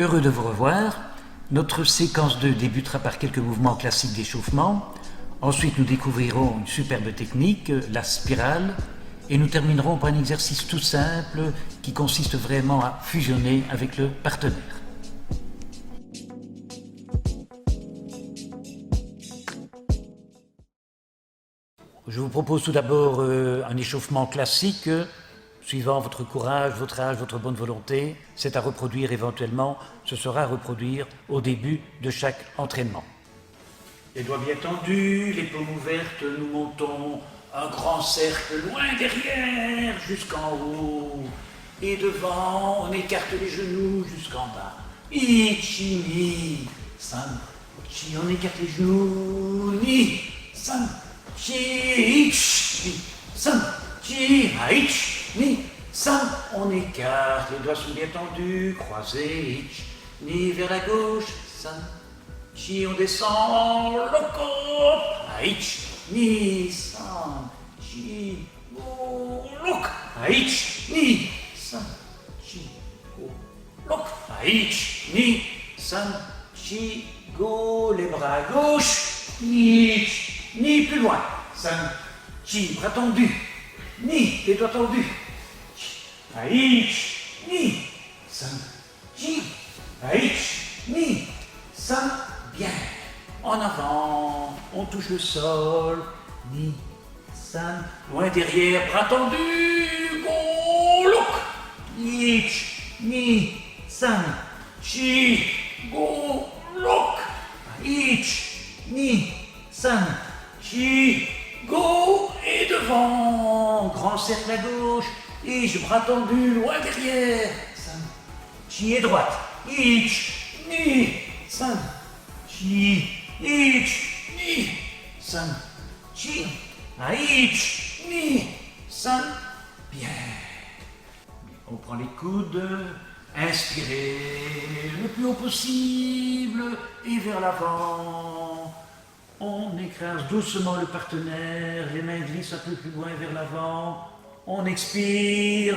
Heureux de vous revoir. Notre séquence 2 débutera par quelques mouvements classiques d'échauffement. Ensuite, nous découvrirons une superbe technique, la spirale, et nous terminerons par un exercice tout simple qui consiste vraiment à fusionner avec le partenaire. Je vous propose tout d'abord un échauffement classique, suivant votre courage, votre âge, votre bonne volonté. C'est à reproduire éventuellement, ce sera à reproduire au début de chaque entraînement. Les doigts bien tendus, les paumes ouvertes, nous montons un grand cercle loin derrière jusqu'en haut. Et devant, on écarte les genoux jusqu'en bas. Ichi, ni, san, chi, on écarte les genoux, ni, san, chi, ich, ni, san, chi, ich, ni, san, on écarte, les doigts sont bien tendus, croisés, ich, ni vers la gauche, san, chi, on descend, loco, ich, ni, san, chi, go, loc, ich, ni, san, chi, go, loc, ich, ni, san, chi, go, les bras à gauche, ni, plus loin, san, chi, bras tendus, ni, les doigts tendus, ich, ni, san, chi, ich, ni, san, bien, en avant, on touche le sol, ni, san, loin derrière, bras tendus, go, look, ich, ni, san, chi, go, look, ich, ni, san, chi, go, et devant, grand cercle à gauche, ich, bras tendus, loin derrière, san, chi, et droite, ich, ni, san, chi, ich, ni, san, chi, ich, ni, san, bien. On prend les coudes, inspirez le plus haut possible et vers l'avant. On écrase doucement le partenaire, les mains glissent un peu plus loin vers l'avant. On expire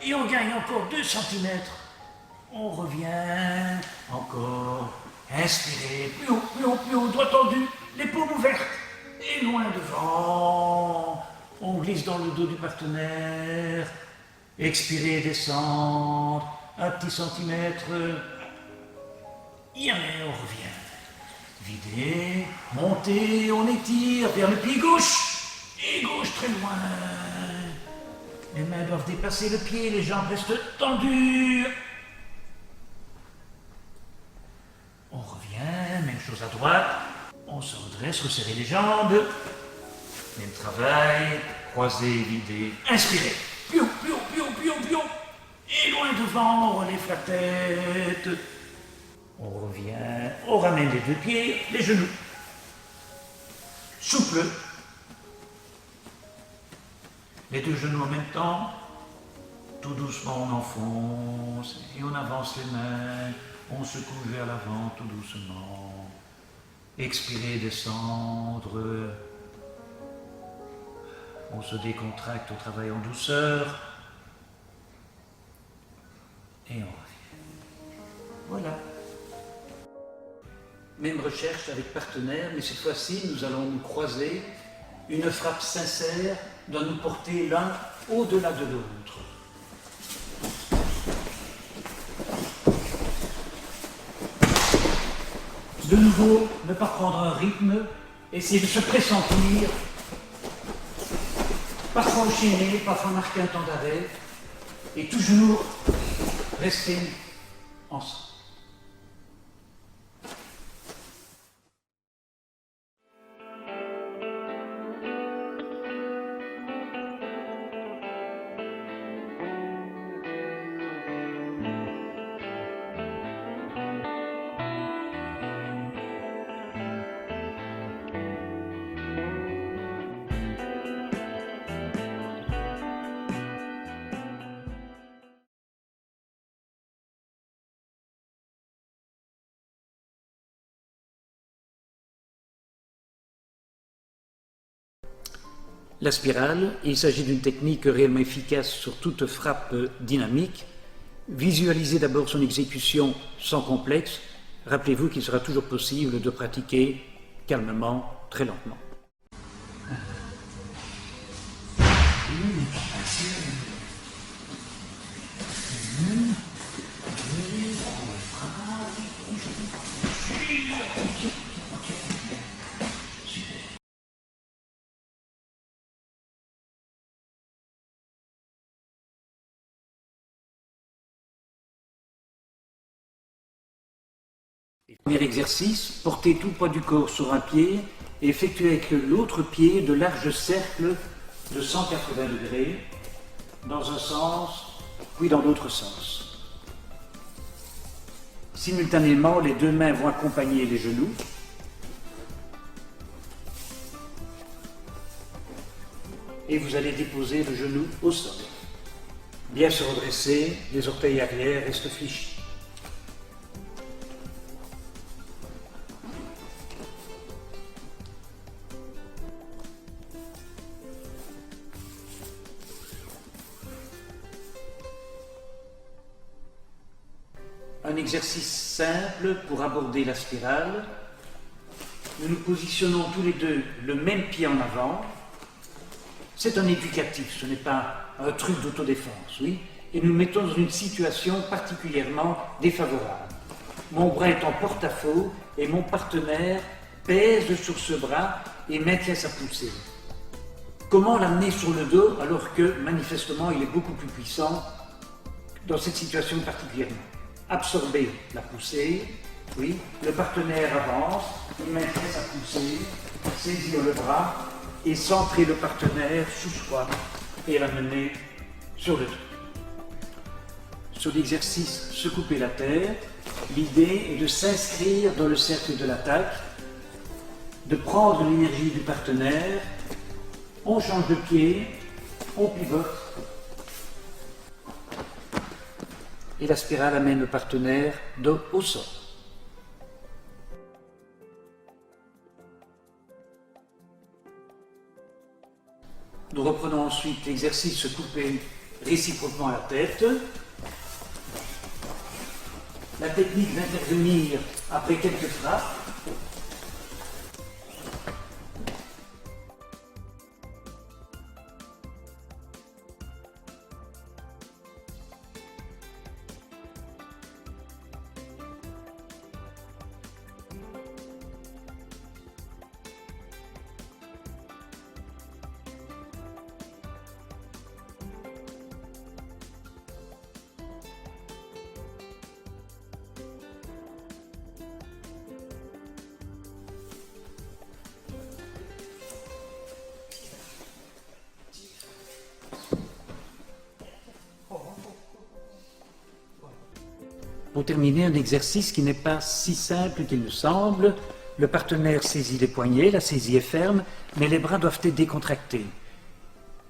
et on gagne encore 2 cm. On revient encore. Inspirez, plus haut, doigts tendus, les paumes ouvertes et loin devant. On glisse dans le dos du partenaire. Expirez, descendre, un petit centimètre. Et on revient. Videz, montez, on étire vers le pied gauche et gauche très loin. Les mains doivent dépasser le pied, les jambes restent tendues. On revient, même chose à droite. On se redresse, resserrez les jambes. Même travail, croisez, videz, inspirez. Plus haut. Et loin devant, on relève la tête. On revient, on ramène les 2 pieds, les genoux. Souple. Les 2 genoux en même temps. Tout doucement, on enfonce et on avance les mains. On se couche vers l'avant tout doucement. Expirez, descendre. On se décontracte, on travaille en douceur. Et on revient. Voilà. Même recherche avec partenaire, mais cette fois-ci, nous allons nous croiser. Une frappe sincère doit nous porter l'un au-delà de l'autre. De nouveau, ne pas prendre un rythme, essayer de se pressentir, parfois enchaîner, parfois marquer un temps d'arrêt, et toujours rester ensemble. La spirale, il s'agit d'une technique réellement efficace sur toute frappe dynamique Visualisez d'abord son exécution sans complexe. Rappelez-vous qu'il sera toujours possible de pratiquer calmement, très lentement. Premier exercice, portez tout le poids du corps sur un pied et effectuez avec l'autre pied de larges cercles de 180 degrés dans un sens puis dans l'autre sens. Simultanément, les deux mains vont accompagner les genoux. Et vous allez déposer le genou au sol. Bien se redresser, les orteils arrière restent fléchis. Un exercice simple pour aborder la spirale. Nous nous positionnons tous les deux le même pied en avant. C'est un éducatif, ce n'est pas un truc d'autodéfense, oui. Et nous nous mettons dans une situation particulièrement défavorable. Mon bras est en porte-à-faux et mon partenaire pèse sur ce bras et maintient sa poussée. Comment l'amener sur le dos alors que manifestement il est beaucoup plus puissant dans cette situation particulièrement? Absorber la poussée, oui, le partenaire avance, il maintient sa poussée, saisir le bras et centrer le partenaire sous soi et l'amener sur le dos. Sur l'exercice se couper la tête, l'idée est de s'inscrire dans le cercle de l'attaque, de prendre l'énergie du partenaire, on change de pied, on pivote, et la spirale amène le partenaire dos au sol. Nous reprenons ensuite l'exercice se couper réciproquement la tête. La technique d'intervenir après quelques frappes. Pour terminer, un exercice qui n'est pas si simple qu'il ne semble. Le partenaire saisit les poignets, la saisie est ferme, mais les bras doivent être décontractés.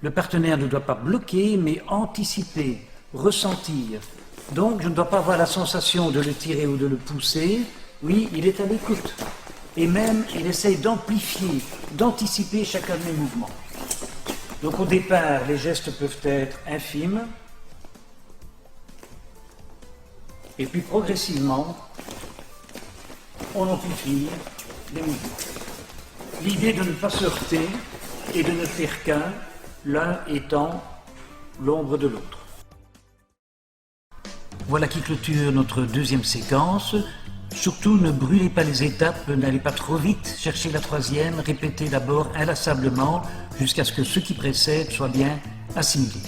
Le partenaire ne doit pas bloquer, mais anticiper, ressentir. Donc, je ne dois pas avoir la sensation de le tirer ou de le pousser. Oui, il est à l'écoute. Et même, il essaye d'amplifier, d'anticiper chacun de mes mouvements. Donc, au départ, les gestes peuvent être infimes. Et puis progressivement, on amplifie les mouvements. L'idée de ne pas se heurter et de ne faire qu'un, l'un étant l'ombre de l'autre. Voilà qui clôture notre deuxième séquence. Surtout, ne brûlez pas les étapes, n'allez pas trop vite, cherchez la troisième, répétez d'abord inlassablement jusqu'à ce que ce qui précède soit bien assimilé.